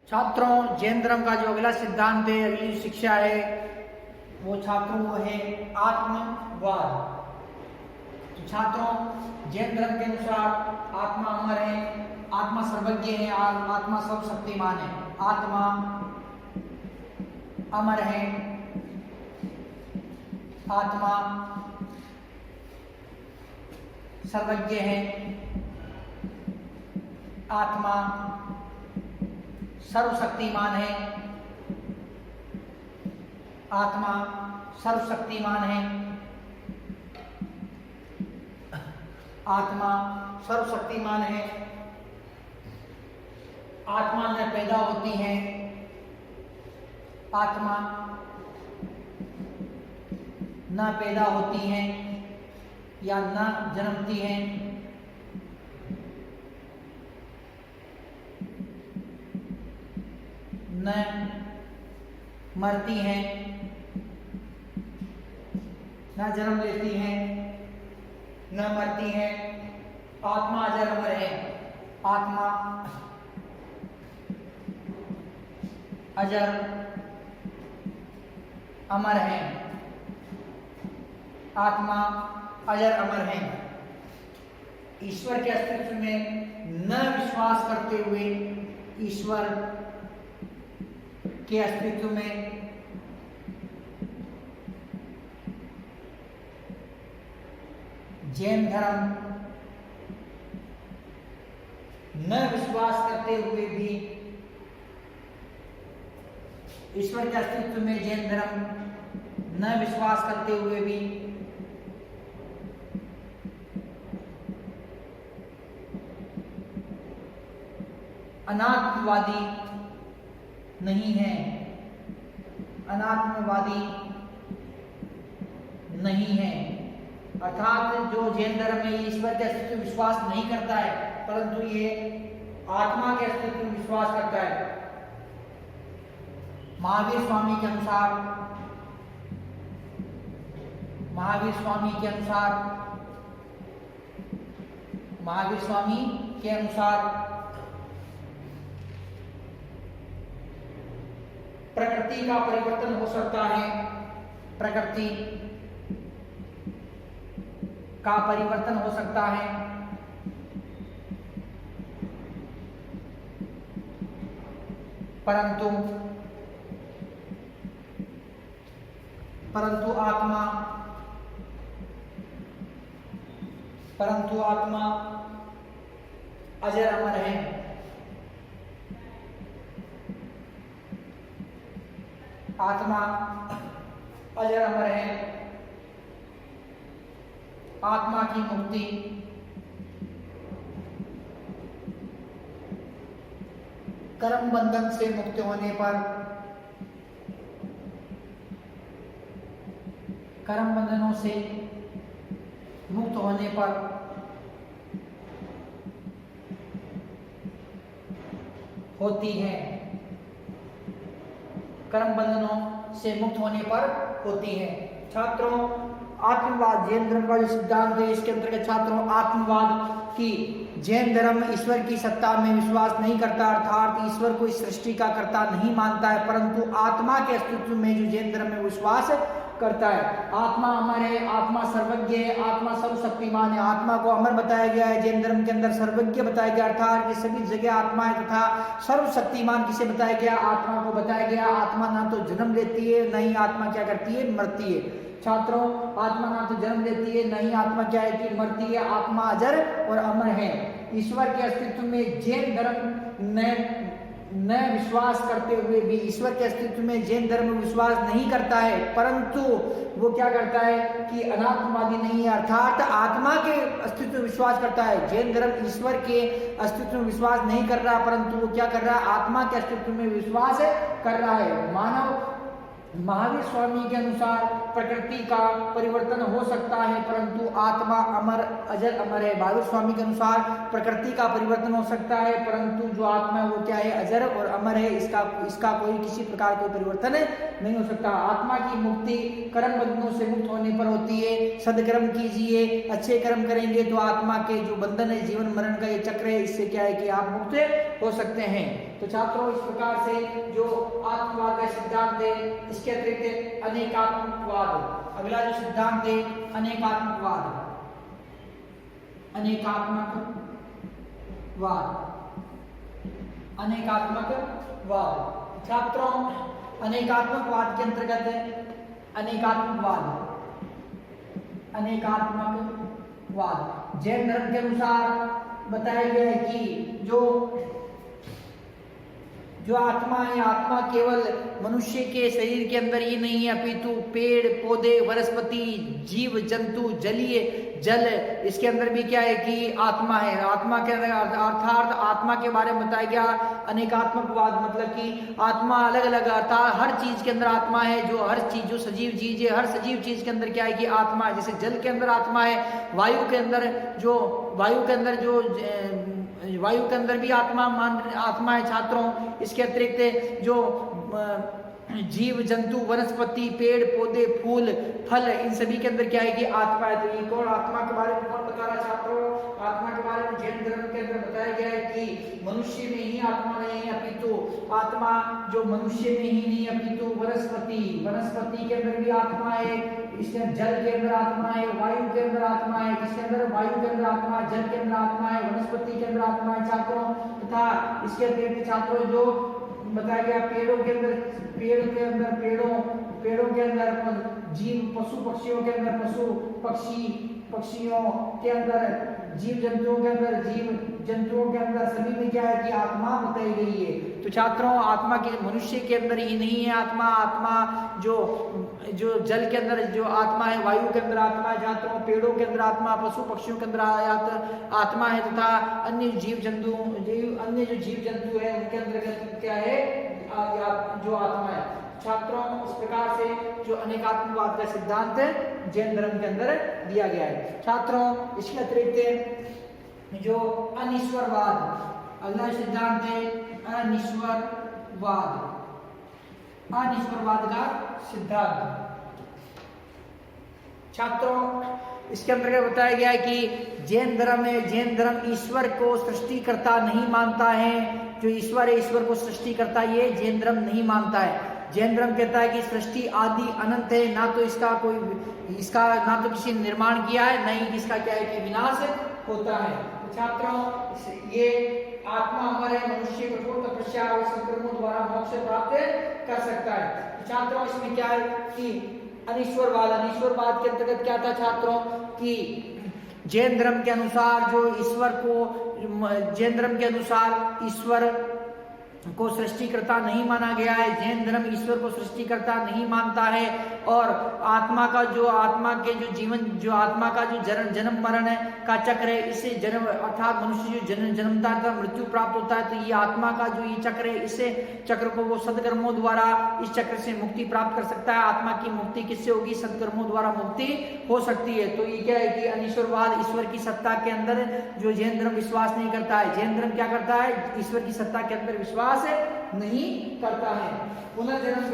छात्रों, जैन धर्म का जो अगला सिद्धांत है, अगली शिक्षा है, वो छात्रों वो है आत्मवाद। तो छात्रों, जैन धर्म के अनुसार आत्मा अमर है, आत्मा सर्वज्ञ है, आत्मा सर्वशक्तिमान है। आत्मा अमर है, आत्मा सर्वज्ञ है, आत्मा सर्वशक्तिमान है, आत्मा सर्वशक्तिमान है, आत्मा सर्वशक्तिमान है। आत्मा न पैदा होती है, आत्मा न पैदा होती है या न जन्मती है, न मरती हैं, न जन्म लेती हैं, न मरती हैं। आत्मा अजर अमर है, आत्मा अजर अमर है, आत्मा अजर अमर है। ईश्वर के अस्तित्व में न विश्वास करते हुए ईश्वर के अस्तित्व में जैन धर्म न विश्वास करते हुए भी ईश्वर के अस्तित्व में जैन धर्म न विश्वास करते हुए भी अनात्मवादी नहीं है, अनात्मवादी नहीं है। अर्थात जो जैन धर्म में ईश्वर के अस्तित्व विश्वास नहीं करता है, परंतु ये आत्मा के अस्तित्व में विश्वास करता है। महावीर स्वामी के अनुसार महावीर स्वामी के अनुसार प्रकृति का परिवर्तन हो सकता है, प्रकृति का परिवर्तन हो सकता है, परंतु आत्मा अजर अमर है। आत्मा अजर अमर है। आत्मा की मुक्ति कर्म बंधन से मुक्त होने पर, कर्म बंधनों से मुक्त होने पर होती है, कर्म बंधनों से मुक्त होने पर होती है। छात्रों, आत्मवाद जैन धर्म का जो सिद्धांत है, इसके अंतर्गत छात्रों आत्मवाद की जैन धर्म ईश्वर की सत्ता में विश्वास नहीं करता, अर्थात ईश्वर को इस सृष्टि का कर्ता नहीं मानता है, परंतु आत्मा के अस्तित्व में जो जैन धर्म में विश्वास करता है। आत्मा अमर है, आत्मा सर्वज्ञ है, आत्मा सर्वशक्तिमान है। आत्मा को अमर बताया गया है जैन धर्म के अंदर, सर्वज्ञ बताया गया, अर्थात कि सभी जगह आत्मा है, तथा सर्वशक्तिमान किसे बताया गया? आत्मा को बताया गया। आत्मा ना तो जन्म लेती है, न ही आत्मा क्या करती है? मरती है। छात्रों, आत्मा ना तो जन्म लेती है, न ही आत्मा क्या है कि मरती है। आत्मा अजर और अमर है। ईश्वर के अस्तित्व में जैन धर्म न विश्वास करते हुए भी, ईश्वर के अस्तित्व में जैन धर्म विश्वास नहीं करता है, परंतु वो क्या करता है कि अनात्मवादी नहीं है, अर्थात आत्मा के अस्तित्व में विश्वास करता है। जैन धर्म ईश्वर के अस्तित्व में विश्वास नहीं कर रहा, परंतु वो क्या कर रहा है? आत्मा के अस्तित्व में विश्वास कर रहा है। मानव महावीर स्वामी के अनुसार प्रकृति का परिवर्तन हो सकता है, परंतु आत्मा अमर अजर अमर है। महावीर स्वामी के अनुसार प्रकृति का परिवर्तन हो सकता है, परंतु जो आत्मा है वो क्या है? अजर और अमर है। इसका कोई किसी प्रकार कोई परिवर्तन नहीं हो सकता। आत्मा की मुक्ति कर्म बंधनों से मुक्त होने पर होती है। सदकर्म कीजिए, अच्छे कर्म करेंगे तो आत्मा के जो बंधन है, जीवन मरण का ये चक्र है, इससे क्या है कि आप मुक्त हो सकते हैं। तो छात्रों इस प्रकार से जो आत्मवाद का सिद्धांत है, इसके अतिरिक्त अनेकात्मकवाद, अगला जो सिद्धांत है अनेकात्मकवाद, अनेकात्मकवाद, अनेकात्मकवाद। छात्रों अनेकात्मकवाद के अंतर्गत अनेकात्मकवाद, अनेकात्मकवाद जैन धर्म के अनुसार बताया गया है कि जो आत्मा है, आत्मा केवल मनुष्य के शरीर के अंदर ही नहीं है, अपितु पेड़ पौधे, वनस्पति, जीव जंतु, जलीय जल, इसके अंदर भी क्या है कि आत्मा है। आत्मा के अर्थात आत्मा के बारे में बताया गया अनेकात्मकवाद, मतलब कि आत्मा अलग अलग, अर्थात हर चीज के अंदर आत्मा है। जो हर चीज, जो सजीव चीज है, हर सजीव चीज के अंदर क्या है कि आत्मा है। जैसे जल के अंदर आत्मा है, वायु के अंदर भी आत्मा है छात्रों। इसके अतिरिक्त जो जीव जंतु, वनस्पति, पेड़ पौधे, फूल फल, इन सभी के अंदर क्या है कि आत्मा है। तो ये कौन आत्मा के बारे में कौन बता रहा छात्रों? आत्मा के बारे में जैन धर्म के अंदर बताया गया है कि मनुष्य में ही आत्मा नहीं है, अपितु आत्मा जो मनुष्य में ही नहीं, अपितु वनस्पति के अंदर भी आत्मा है, इसके जल के अंदर आत्मा है, वायु के अंदर आत्मा है, किसके अंदर? वायु के अंदर आत्मा है, जल के अंदर आत्मा है, वनस्पति के अंदर आत्मा है छात्रों। तथा इसके अतिरिक्त छात्रों जो बताया गया पेड़ों के अंदर जीव, पशु पक्षियों के अंदर पक्षियों के अंदर, जीव जंतुओं के अंदर सभी में क्या है कि आत्मा बताई गई है। तो छात्रों आत्मा के मनुष्य के अंदर ही नहीं है आत्मा जो जल के अंदर जो आत्मा है, वायु के अंदर आत्मा है छात्रों, पेड़ों के अंदर आत्मा, पशु पक्षियों के अंदर आत्मा है, तथा अन्य जो जीव जंतु है उनके अंतर्गत क्या है जो आत्मा है छात्रों। इस प्रकार से जो अनेकात्मवाद का सिद्धांत जैन धर्म के अंदर दिया गया है छात्रों। इसके अतिरिक्त जो अनिश्वरवाद, अगला सिद्धांत है अनिश्वरवाद का सिद्धांत छात्रों। इसके अंतर्गत बताया गया है कि जैन धर्म ईश्वर को सृष्टिकर्ता नहीं मानता है। जो ईश्वर है, ईश्वर को सृष्टिकर्ता ये जैन धर्म नहीं मानता है। जैन धर्म कहता है कि सृष्टि आदि अनंत है, ना तो किसी ने निर्माण किया है, न ही इसका क्या है कि विनाश होता है। तो छात्रों ये आत्मा हमारे मनुष्य कठोर तपस्या और संकर्मों द्वारा मोक्ष प्राप्त कर सकता है। तो छात्रों इसमें क्या है कि अनिश्वरवाद के अंतर्गत क्या था छात्रों कि जैन धर्म के अनुसार ईश्वर को सृष्टिकर्ता नहीं माना गया है। जैन धर्म ईश्वर को सृष्टिकर्ता नहीं मानता है और आत्मा का जो जन्म मरण का चक्र है, इससे जन्म अर्थात मनुष्य जो जन्मता है मृत्यु प्राप्त होता है, तो ये आत्मा का जो ये चक्र है, इससे चक्र को वो सदकर्मों द्वारा इस चक्र से मुक्ति प्राप्त कर सकता है। आत्मा की मुक्ति किससे होगी? सदकर्मों द्वारा मुक्ति हो सकती है। तो ये क्या है कि अनिश्वरवाद, ईश्वर की सत्ता के अंदर जो जैन धर्म विश्वास नहीं करता है। जैन धर्म क्या करता है? ईश्वर की सत्ता के अंदर विश्वास नहीं करता है। पुनर्जन्म व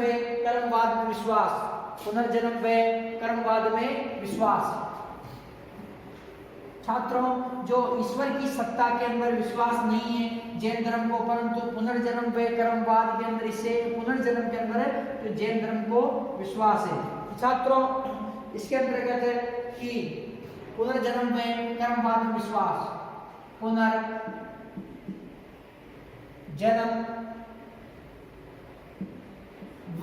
कर्मवाद में विश्वास छात्रों जो ईश्वर की सत्ता के अंदर विश्वास नहीं है जैन धर्म को, परंतु पुनर्जन्म व कर्मवाद के अंदर पुनर्जन्म के अंदर जो जैन धर्म को विश्वास है छात्रों। इसके अंतर्गत है कि पुनर्जन्म व कर्मवाद में विश्वास, पुनर्जन्म व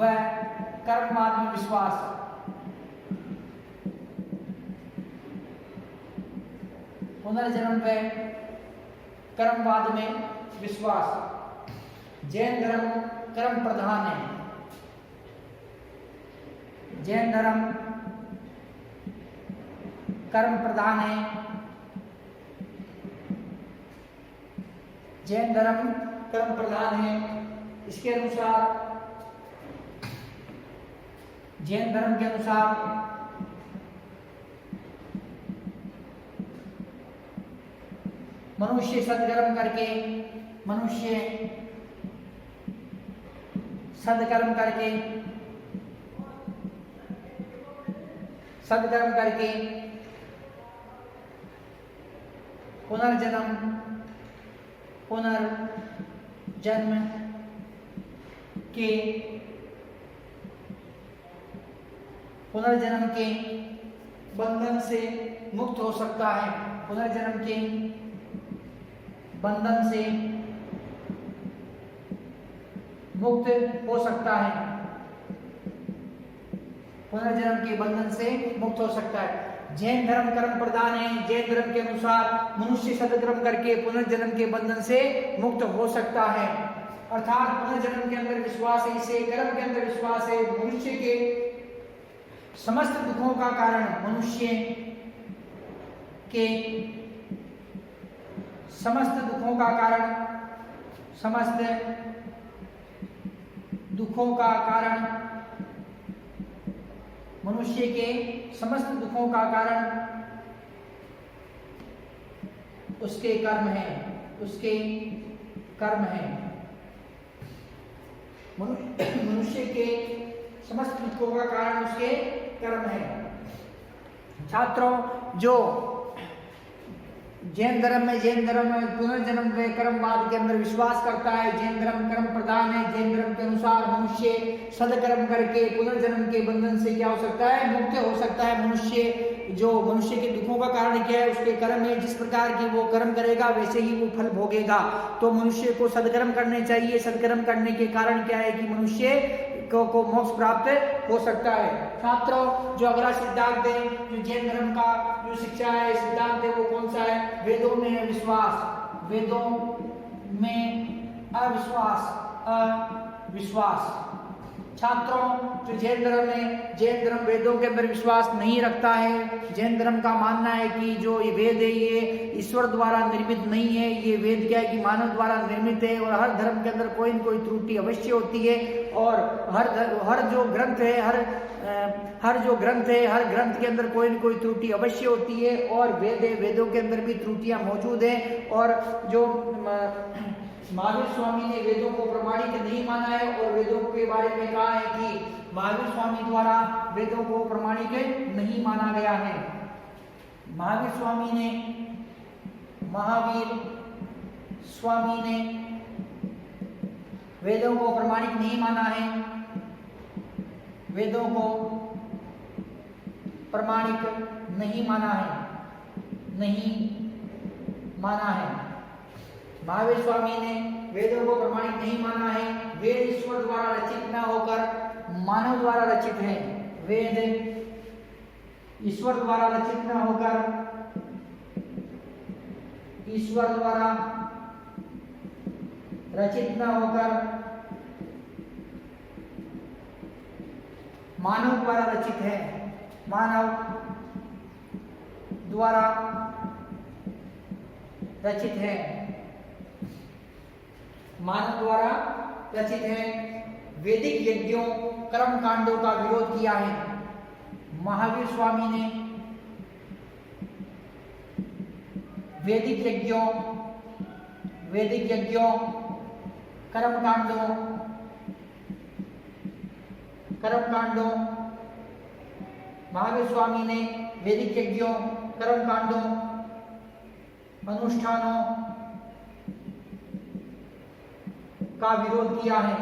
कर्मवाद में विश्वास, पुनर्जन्म व कर्मवाद में विश्वास। जैन धर्म कर्म प्रधान है। जैन धर्म कर्म प्रधान है। जैन धर्म कर्म प्रधान है। इसके अनुसार जैन धर्म के अनुसार मनुष्य सदकर्म करके पुनर्जन्म जन्म के पुनर्जन्म के बंधन से मुक्त हो सकता है। पुनर्जन्म के बंधन से मुक्त हो सकता है। पुनर्जन्म के बंधन से मुक्त हो सकता है। जैन धर्म कर्म प्रधान है। जैन धर्म के अनुसार मनुष्य सदकर्म करके पुनर्जन्म के बंधन से मुक्त हो सकता है। अर्थात पुनर्जन्म के अंदर विश्वास है, इसे कर्म के अंदर विश्वास है। मनुष्य के समस्त दुखों का कारण, मनुष्य के समस्त दुखों का कारण, समस्त दुखों का कारण, मनुष्य के समस्त दुखों का कारण उसके कर्म है, उसके कर्म है। मनुष्य के समस्त दुखों का कारण उसके कर्म है। छात्रों, जो जैन धर्म में पुनर्जन्म के कर्मवाद के अंदर विश्वास करता है, जैन धर्म कर्म प्रधान है। जैन धर्म के अनुसार मनुष्य सदकर्म करके पुनर्जन्म के बंधन से क्या हो सकता है? मुक्त हो सकता है। मनुष्य के दुखों का कारण क्या है? उसके कर्म है। जिस प्रकार की वो कर्म करेगा वैसे ही वो फल भोगेगा। तो मनुष्य को सदकर्म करने चाहिए। सदकर्म करने के कारण क्या है कि मनुष्य को मोक्ष प्राप्त हो सकता है। छात्रों, जो अगला सिद्धांत है, जो जैन धर्म का जो शिक्षा है, सिद्धांत है, वो कौन सा है? वेदों में है विश्वास, वेदों में अविश्वास। छात्रों, जो जैन धर्म है, जैन धर्म वेदों के अंदर विश्वास नहीं रखता है। जैन धर्म का मानना है कि जो ये वेद है ये ईश्वर द्वारा निर्मित नहीं है। ये वेद क्या है कि मानव द्वारा निर्मित है और हर धर्म के अंदर कोई न कोई त्रुटि अवश्य होती है। और हर जो ग्रंथ है, हर ग्रंथ के अंदर कोई न कोई त्रुटि अवश्य होती है। और वेद है, वेदों के अंदर भी त्रुटियां मौजूद हैं। और जो महावीर स्वामी ने वेदों को प्रमाणित नहीं माना है और वेदों के बारे में कहा है कि महावीर स्वामी द्वारा वेदों को प्रमाणित नहीं माना गया है। महावीर स्वामी ने वेदों को प्रमाणित नहीं माना है। वेदों को प्रमाणित नहीं माना है। महावीर स्वामी ने वेदों को प्रमाणित नहीं माना है। वेद ईश्वर द्वारा रचित न होकर मानव द्वारा रचित है। वेद ईश्वर द्वारा रचित न होकर ईश्वर द्वारा रचित न होकर मानव द्वारा रचित है। मानव द्वारा रचित है। मानव द्वारा रचित है। वैदिक यज्ञों कर्म कांडों का विरोध किया है। महावीर स्वामी ने वैदिक यज्ञों कर्म कांडों महावीर स्वामी ने वैदिक यज्ञों कर्म कांडों अनुष्ठानों का विरोध किया है।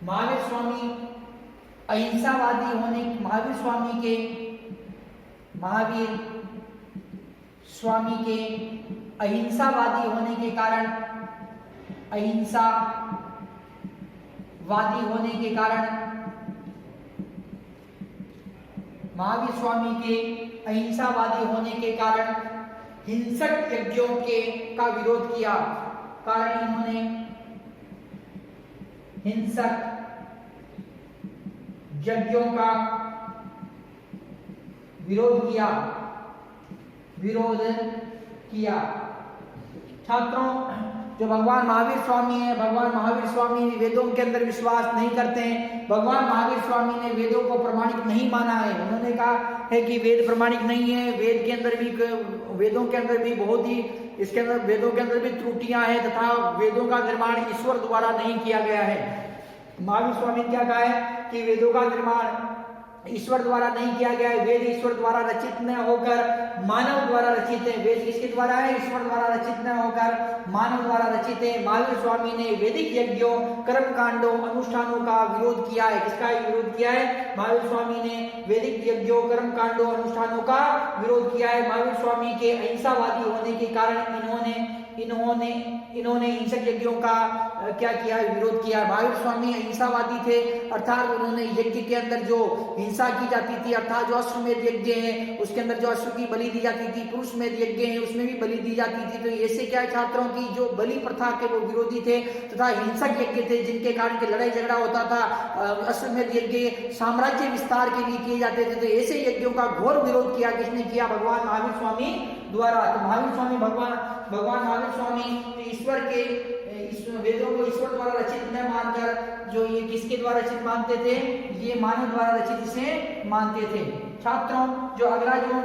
महावीर स्वामी अहिंसावादी होने महावीर स्वामी के अहिंसावादी होने के कारण महावीर स्वामी के अहिंसावादी होने के कारण हिंसक यज्ञों का विरोध किया। कारण इन्होंने हिंसक यज्ञों का विरोध किया। छात्रों, जो भगवान महावीर स्वामी है, भगवान महावीर स्वामी वेदों के अंदर विश्वास नहीं करते हैं। भगवान महावीर स्वामी ने वेदों को प्रमाणित नहीं माना है। उन्होंने कहा है कि वेद प्रमाणिक नहीं है। वेदों के अंदर भी बहुत ही वेदों के अंदर भी त्रुटियां हैं तथा वेदों का निर्माण ईश्वर द्वारा नहीं किया गया है। महावीर स्वामी ने क्या कहा है कि वेदों का निर्माण ईश्वर द्वारा नहीं किया गया है। वेद ईश्वर द्वारा रचित न होकर मानव द्वारा रचित है। वेद किसके द्वारा है? ईश्वर द्वारा रचित न होकर मानव द्वारा रचित है। महावीर स्वामी ने वैदिक यज्ञों, कर्म कांडों, अनुष्ठानों का विरोध किया है। किसका विरोध किया है? महावीर स्वामी ने वैदिक यज्ञों, कर्म कांडों, अनुष्ठानों का विरोध किया है। महावीर स्वामी के अहिंसावादी होने के कारण इन्होंने हिंसक यज्ञों का क्या किया? विरोध किया। महावीर स्वामी अहिंसावादी थे, अर्थात उन्होंने यज्ञ के अंदर जो हिंसा की जाती थी, अर्थात जो अश्वमेध यज्ञ है उसके अंदर जो अश्व की बलि दी जाती थी, पुरुषमेध यज्ञ है उसमें भी बलि दी जाती थी। तो ऐसे क्या छात्रों की जो बलि प्रथा के वो विरोधी थे तथा हिंसक यज्ञ थे जिनके कारण के लड़ाई झगड़ा होता था। अश्वमेध यज्ञ साम्राज्य विस्तार के लिए किए जाते थे। तो ऐसे यज्ञों का घोर विरोध किया। किसने किया? भगवान महावीर स्वामी द्वारा। तो महावीर स्वामी भगवान महावीर स्वामी ईश्वर के वेदों को ईश्वर द्वारा रचित न मानकर जो ये किसके द्वारा रचित मानते थे? ये मानव द्वारा रचित इसे मानते थे। छात्रों, जो अगला जो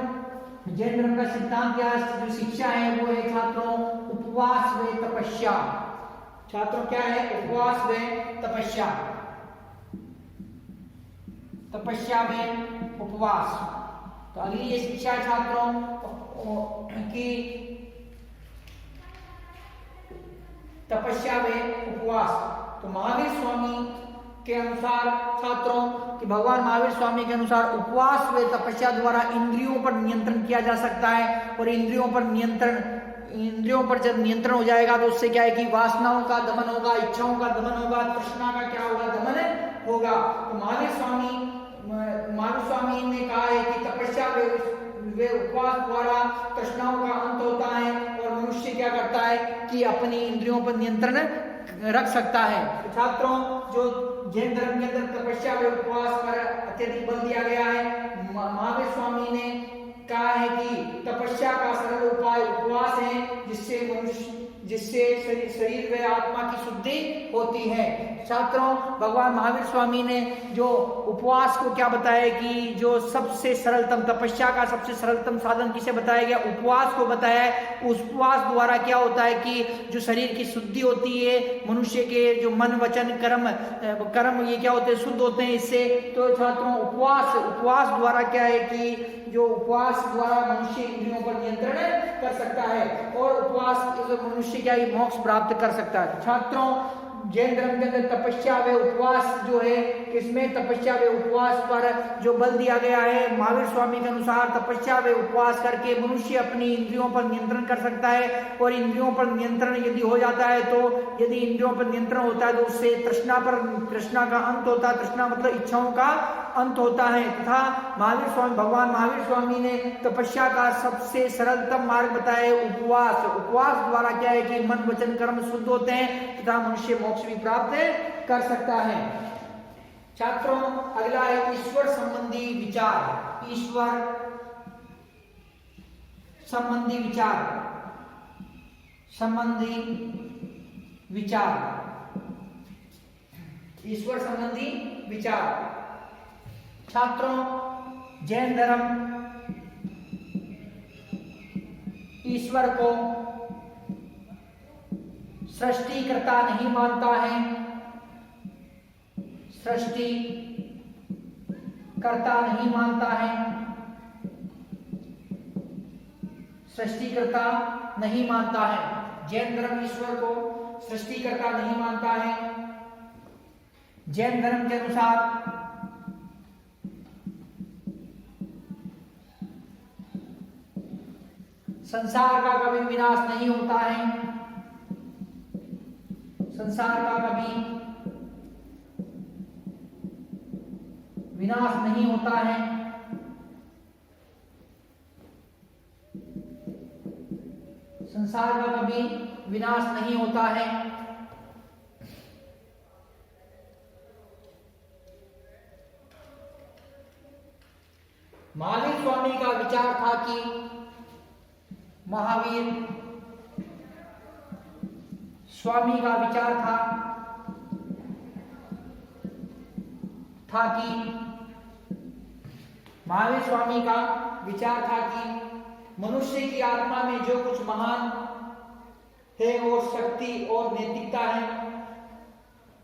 जैन धर्म का सिद्धांत या जो शिक्षा है वो है छात्रों उपवास व तपस्या। छात्रों क्या है? उपवास व तपस्या। तपस्या व उपवास। तो अगली ये शिक्षा है छात्रों की तपस्या व उपवास। तो महावीर स्वामी के अनुसार छात्रों कि भगवान महावीर स्वामी के अनुसार उपवास व तपस्या द्वारा इंद्रियों पर नियंत्रण किया जा सकता है। और इंद्रियों पर जब नियंत्रण हो जाएगा तो उससे क्या है कि वासनाओं का दमन होगा, इच्छाओं का दमन होगा, तृष्णा का क्या होगा? दमन होगा। तो महावीर स्वामी ने कहा है कि तपस्या वे उपवास द्वारा तृष्णाओं का अंत होता है और मनुष्य क्या करता है कि अपनी इंद्रियों पर नियंत्रण रख सकता है। तो छात्रों, जो जैन धर्म के अंदर तपस्या व उपवास पर अत्यधिक बल दिया गया है। महावीर स्वामी ने कहा है कि तपस्या का सरल उपाय उपवास है, जिससे शरीर व आत्मा की शुद्धि होती है। छात्रों, भगवान महावीर स्वामी ने जो उपवास को क्या बताया कि जो सबसे सरलतम तपस्या का सबसे सरलतम साधन किसे बताया गया? उपवास को बताया है। उस उपवास द्वारा क्या होता है कि जो शरीर की शुद्धि होती है, मनुष्य के जो मन वचन कर्म ये क्या होते हैं? शुद्ध होते हैं इससे। तो छात्रों, उपवास द्वारा क्या है कि जो उपवास द्वारा मनुष्य इंद्रियों पर नियंत्रण कर सकता है और उपवास मनुष्य क्या है? मोक्ष प्राप्त कर सकता है। छात्रों, जैन धर्म के अंदर तपस्या व उपवास जो है किसमें? तपस्या व उपवास पर जो बल दिया गया है। महावीर स्वामी के अनुसार तपस्या व उपवास करके मनुष्य अपनी इंद्रियों पर नियंत्रण कर सकता है। और इंद्रियों पर नियंत्रण यदि हो जाता है तो यदि इंद्रियों पर नियंत्रण होता है तो उससे तृष्णा का अंत होता है। तृष्णा मतलब इच्छाओं का अंत होता है। तथा भगवान महावीर स्वामी ने तपस्या का सबसे सरलतम मार्ग बताया उपवास द्वारा क्या है कि मन वचन कर्म शुद्ध होते हैं तथा मनुष्य मोक्ष भी प्राप्त कर सकता है। छात्रों, अगला है ईश्वर संबंधी विचार। ईश्वर संबंधी विचार। छात्रों, जैन धर्म ईश्वर को सृष्टिकर्ता नहीं मानता है। सृष्टिकर्ता नहीं मानता है। जैन धर्म ईश्वर को सृष्टिकर्ता नहीं मानता है। जैन धर्म के अनुसार संसार का कभी विनाश नहीं होता है। संसार का कभी विनाश नहीं होता है। संसार का कभी विनाश नहीं होता है। महावीर स्वामी का विचार था कि मनुष्य की आत्मा में जो कुछ महान है और शक्ति और नैतिकता है,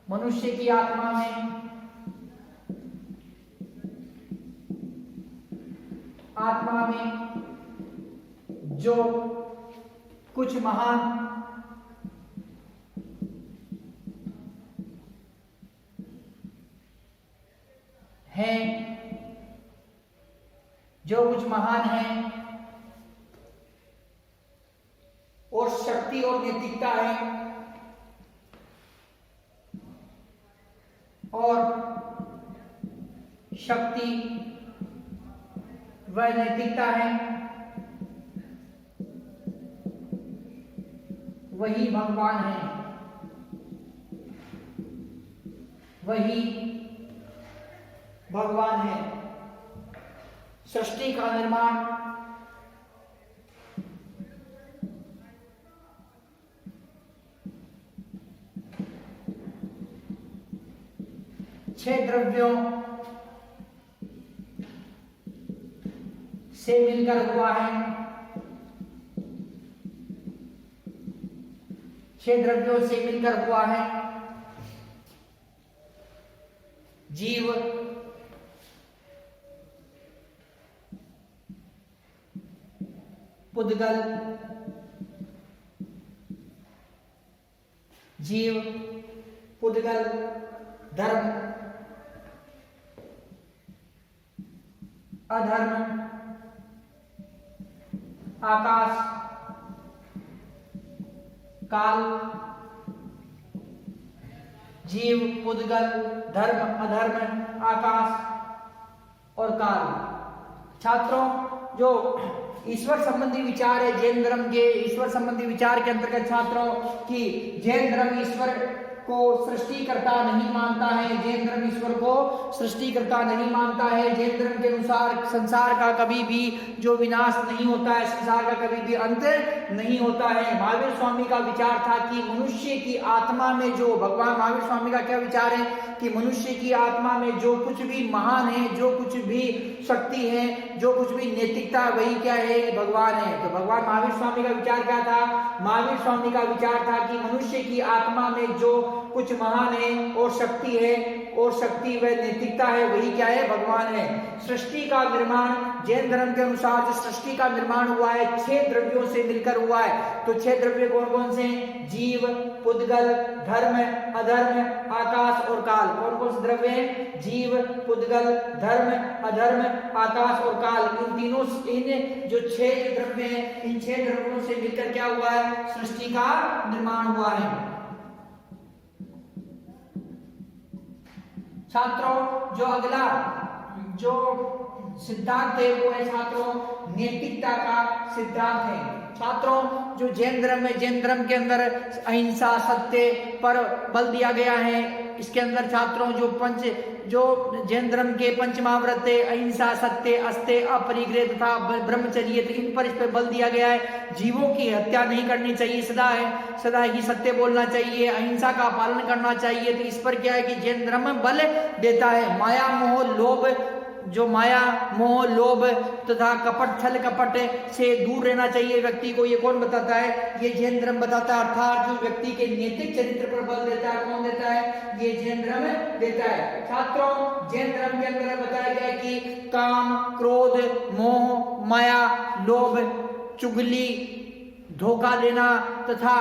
मनुष्य की आत्मा में आत्मा में जो कुछ महान हैं, जो कुछ महान हैं और शक्ति और नैतिकता है और शक्ति व नैतिकता है, वही भगवान है, वही भगवान है। सृष्टि का निर्माण छह द्रव्यों से मिलकर हुआ है। छह द्रव्यों से मिलकर हुआ है। जीव, पुद्गल, जीव, पुद्गल, धर्म, अधर्म, आकाश, काल। जीव, पुद्गल, धर्म, अधर्म, आकाश और काल। छात्रों, जो ईश्वर संबंधी विचार है जैन धर्म के, ईश्वर संबंधी विचार के अंतर्गत छात्रों की जैन धर्म ईश्वर को सृष्टिकर्ता नहीं मानता है। जैन धर्म ईश्वर को सृष्टिकर्ता नहीं मानता है। जैन धर्म के अनुसार संसार का कभी भी जो विनाश नहीं होता है, संसार का कभी भी अंत नहीं होता है। महावीर स्वामी का विचार था कि मनुष्य की आत्मा में जो, भगवान महावीर स्वामी का क्या विचार है कि मनुष्य की आत्मा में जो कुछ भी महान है, जो कुछ भी शक्ति है, जो कुछ भी नैतिकता, वही क्या है, भगवान है। तो भगवान महावीर स्वामी का विचार क्या था? महावीर स्वामी का विचार था कि मनुष्य की आत्मा में जो कुछ महान है और शक्ति है, और शक्ति व नैतिकता है, वही क्या है, भगवान है। सृष्टि का निर्माण जैन धर्म के अनुसार जो सृष्टि का निर्माण हुआ है, छह द्रव्यों से मिलकर हुआ है। तो छह द्रव्य कौन कौन से? जीव, पुद्गल, धर्म, अधर्म, आकाश और काल। कौन कौन से द्रव्य हैं? जीव, पुद्गल, धर्म, अधर्म, आकाश और काल। इन तीनों, इन जो छह द्रव्य हैं, इन छह द्रव्यों से मिलकर क्या हुआ है? सृष्टि का निर्माण हुआ है। छात्रों, जो अगला जो सिद्धांत है वो है छात्रों नैतिकता का सिद्धांत है। छात्रों, जो जैन धर्म है, जैन धर्म के अंदर अहिंसा, सत्य पर बल दिया गया है। इसके अंदर छात्रों जो जैन धर्म के पंच महाव्रत है, अहिंसा, सत्य, अस्त्य, अपरिग्रह तथा ब्रह्मचर्य, तो इन पर इस पर बल दिया गया है। जीवों की हत्या नहीं करनी चाहिए, सदा ही सत्य बोलना चाहिए, अहिंसा का पालन करना चाहिए। तो इस पर क्या है कि जैन धर्म बल देता है। माया, मोह, लोभ, जो माया, मोह, लोभ तथा कपट, छल कपट से दूर रहना चाहिए व्यक्ति को। ये कौन बताता है? ये जैन धर्म बताता है। अर्थात जो व्यक्ति के नैतिक चरित्र पर बल देता है, कौन देता है? ये जैन धर्म देता है। छात्रों, जैन धर्म के अंदर बताया गया कि काम, क्रोध, मोह, माया, लोभ, चुगली, धोखा देना तथा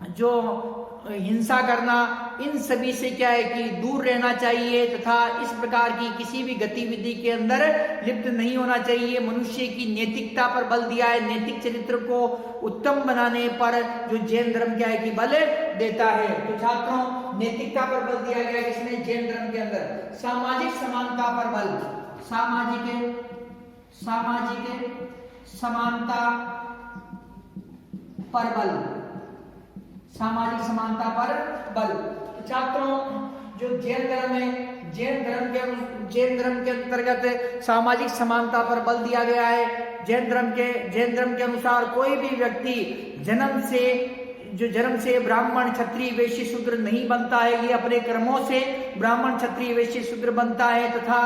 जो हिंसा करना, इन सभी से क्या है कि दूर रहना चाहिए तथा इस प्रकार की किसी भी गतिविधि के अंदर लिप्त नहीं होना चाहिए। मनुष्य की नैतिकता पर बल दिया है। नैतिक चरित्र को उत्तम बनाने पर जो जैन धर्म क्या है कि बल देता है। तो छात्रों, नैतिकता पर बल दिया गया किसमें? जैन धर्म के अंदर। सामाजिक समानता पर बल, सामाजिक समानता पर बल, सामाजिक समानता पर बल। छात्रों, जो जैन धर्म है, जैन धर्म के अंतर्गत सामाजिक समानता पर बल दिया गया है। जैन धर्म के अनुसार कोई भी व्यक्ति जन्म से ब्राह्मण, क्षत्रिय, वैश्य, शूद्र नहीं बनता है। ये अपने कर्मों से ब्राह्मण, क्षत्रिय, वैश्य, शूद्र बनता है। तथा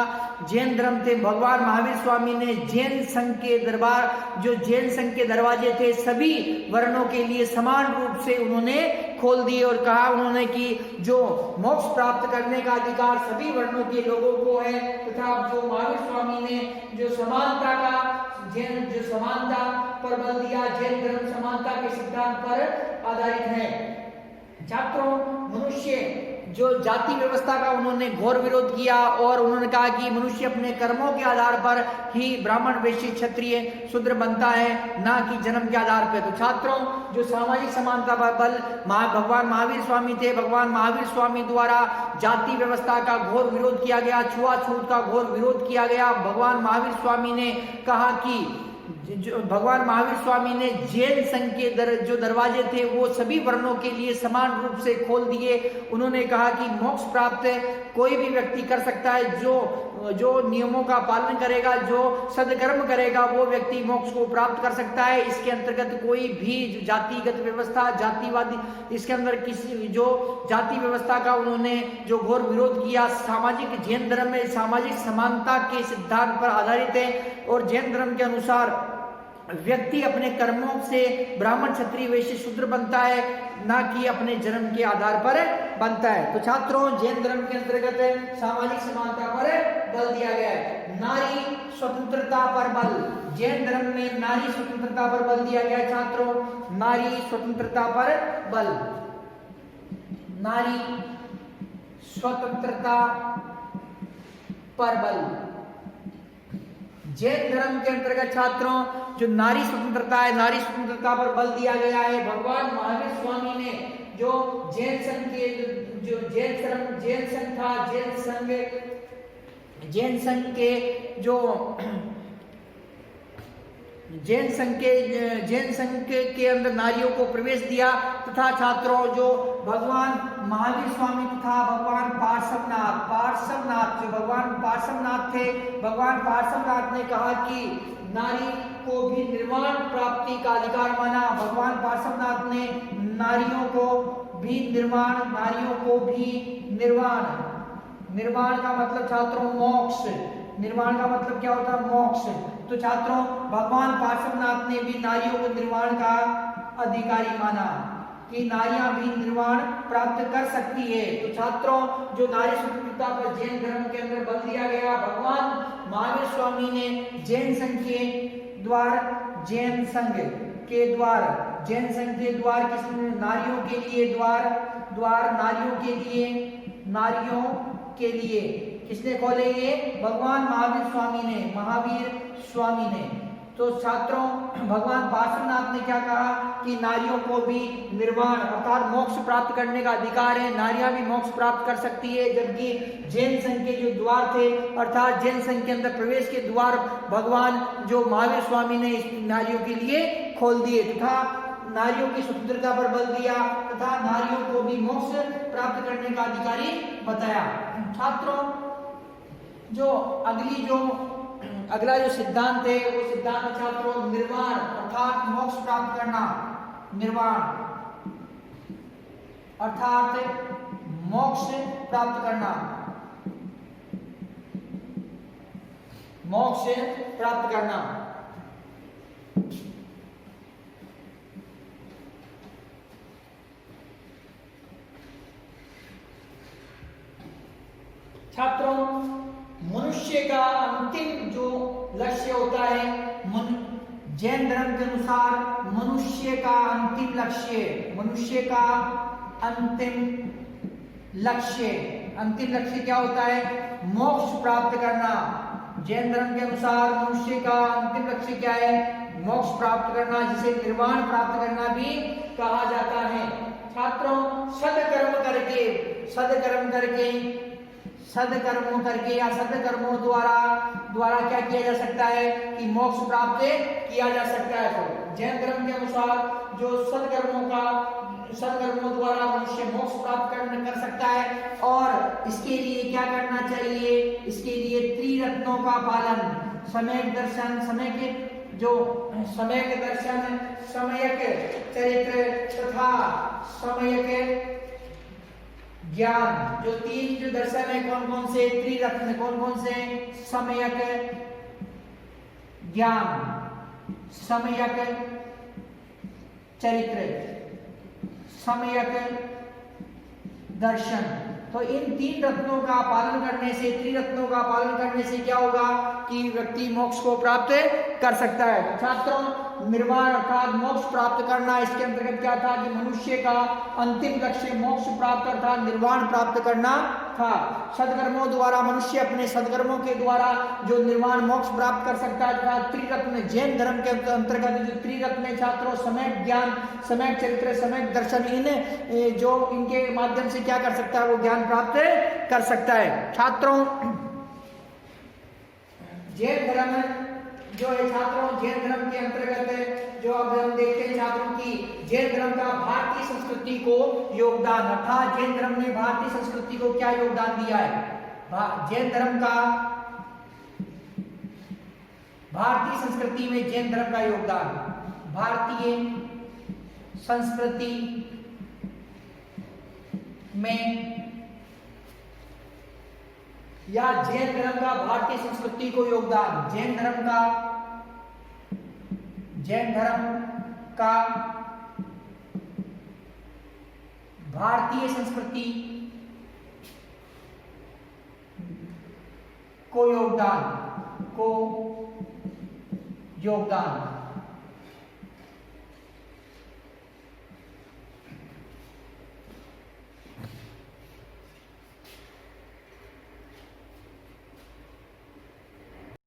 जैन धर्म थे, भगवान महावीर स्वामी ने जैन संघ के दरवाजे थे, सभी वर्णों के लिए समान रूप से उन्होंने खोल दिए और कहा उन्होंने कि जो मोक्ष प्राप्त करने का अधिकार सभी वर्णों के लोगों को है। तथा जो महावीर स्वामी ने जो समानता का जैन जो समानता पर बल दिया, जैन धर्म समानता के सिद्धांत पर आधारित है। छात्रों, मनुष्य जो जाति व्यवस्था का उन्होंने घोर विरोध किया और उन्होंने कहा कि मनुष्य अपने कर्मों के आधार पर ही ब्राह्मण, वैश्य, क्षत्रिय, शूद्र बनता है, ना कि जन्म के आधार पर। तो छात्रों, जो सामाजिक समानता पर बल भगवान महावीर स्वामी थे, भगवान महावीर स्वामी द्वारा जाति व्यवस्था का घोर विरोध किया गया, छुआछूत का घोर विरोध किया गया। भगवान महावीर स्वामी ने कहा कि भगवान महावीर स्वामी ने जैन संघ के जो दरवाजे थे वो सभी वर्णों के लिए समान रूप से खोल दिए। उन्होंने कहा कि मोक्ष प्राप्त कोई भी व्यक्ति कर सकता है, जो नियमों का पालन करेगा, जो सदकर्म करेगा, वो व्यक्ति मोक्ष को प्राप्त कर सकता है। इसके अंतर्गत कोई भी जातिगत व्यवस्था, जातिवादी, इसके अंदर किसी जो जाति व्यवस्था का उन्होंने जो घोर विरोध किया। सामाजिक जैन धर्म में सामाजिक समानता के सिद्धांत पर आधारित है और जैन धर्म के अनुसार व्यक्ति अपने कर्मों से ब्राह्मण, क्षत्रिय, वैश्य, शूद्र बनता है, ना कि अपने जन्म के आधार पर बनता है। तो छात्रों, जैन धर्म के अंतर्गत सामाजिक समानता पर बल दिया गया है। नारी स्वतंत्रता पर बल, जैन धर्म में नारी स्वतंत्रता पर बल दिया गया है। छात्रों, नारी स्वतंत्रता पर बल, नारी स्वतंत्रता पर बल। जैन धर्म के अंतर्गत छात्रों, जो नारी स्वतंत्रता है, नारी स्वतंत्रता पर बल दिया गया है। भगवान महावीर स्वामी ने जो जैन संघ के जो जैन संघ था, जैन संघ के जो जैन संघ के अंदर नारियों को प्रवेश दिया तथा छात्रों, जो भगवान महावीर स्वामी तथा भगवान पार्श्वनाथ जो भगवान पार्श्वनाथ थे, भगवान पार्श्वनाथ ने कहा कि नारी को भी निर्वाण प्राप्ति का अधिकार माना। भगवान पार्श्वनाथ ने नारियों को भी निर्वाण का मतलब छात्रों मोक्ष, निर्वाण का मतलब क्या होता है? मोक्ष। तो छात्रों, भगवान पार्श्वनाथ ने भी नारियों को निर्वाण का अधिकारी माना कि नारियां भी निर्वाण प्राप्त कर सकती है। तो छात्रों, जो नारी स्वतंत्रता पर जैन धर्म के अंदर बल दिया गया, भगवान महावीर स्वामी ने जैन संघ के द्वार नारियों के लिए किसने खोले? ये भगवान महावीर स्वामी ने। तो छात्रों, भगवान पार्श्वनाथ ने क्या कहा कि नारियों को भी निर्वाण अर्थात मोक्ष प्राप्त करने का अधिकार है, नारियां भी मोक्ष प्राप्त कर सकती है। जबकि जैन संघ के जो द्वार थे अर्थात जैन संघ के अंदर प्रवेश के द्वार भगवान जो महावीर स्वामी ने नारियों के लिए खोल दिए तथा नारियों की स्वतंत्रता पर बल दिया तथा नारियों को भी मोक्ष प्राप्त करने का अधिकारी बताया। छात्रों, जो अगला जो सिद्धांत है वो सिद्धांत छात्रों निर्वाण अर्थात मोक्ष प्राप्त करना, निर्वाण अर्थात मोक्ष प्राप्त करना, मोक्ष प्राप्त करना। छात्रों, मनुष्य का अंतिम जो लक्ष्य होता है, जैन धर्म के अनुसार मनुष्य का अंतिम लक्ष्य क्या होता है? मोक्ष प्राप्त करना। जैन धर्म के अनुसार मनुष्य का अंतिम लक्ष्य क्या है? मोक्ष प्राप्त करना, जिसे निर्वाण प्राप्त करना भी कहा जाता है। छात्रों, सदकर्म करके या सदकर्मों द्वारा क्या किया जा सकता है कि मोक्ष प्राप्त किया जा सकता है। तो जैन धर्म के अनुसार जो सदकर्मों द्वारा मनुष्य मोक्ष प्राप्त कर सकता है और इसके लिए क्या करना चाहिए? इसके लिए त्रिरत्नों का पालन, सम्यक दर्शन, सम्यक चरित्र तथा सम्यक ज्ञान। जो तीन जो दर्शन है कौन कौन से? त्रिरत्न कौन कौन से? सम्यक ज्ञान, सम्यक चरित्र, सम्यक दर्शन। तो तो इन 3 रत्नों का पालन करने से, त्रिरत्नों का पालन करने से क्या होगा कि व्यक्ति मोक्ष को प्राप्त कर सकता है। छात्रों, निर्वाण अर्थात मोक्ष प्राप्त करना, इसके अंतर्गत क्या था कि मनुष्य का अंतिम लक्ष्य मोक्ष प्राप्त अर्थात निर्वाण प्राप्त करना था। सद्कर्मों द्वारा मनुष्य अपने सद्कर्मों के द्वारा जो निर्वाण मोक्ष प्राप्त कर सकता है तथा त्रिरत्न जैन धर्म के अंतर्गत जो त्रिरत्न छात्रों सम्यक ज्ञान, सम्यक चरित्र, सम्यक दर्शन, इन जो इनके माध्यम से क्या कर सकता है वो ज्ञान प्राप्त कर सकता है। छात्रों, जैन धर्म जो है छात्रों, जैन धर्म के अंतर्गत जो अब हम देखते हैं छात्रों की जैन धर्म का भारतीय संस्कृति को योगदान, अर्थात जैन धर्म ने भारतीय संस्कृति को क्या योगदान दिया है। जैन धर्म का भारतीय संस्कृति में जैन धर्म का योगदान, भारतीय संस्कृति में या जैन धर्म का भारतीय संस्कृति को योगदान, जैन धर्म का भारतीय संस्कृति को योगदान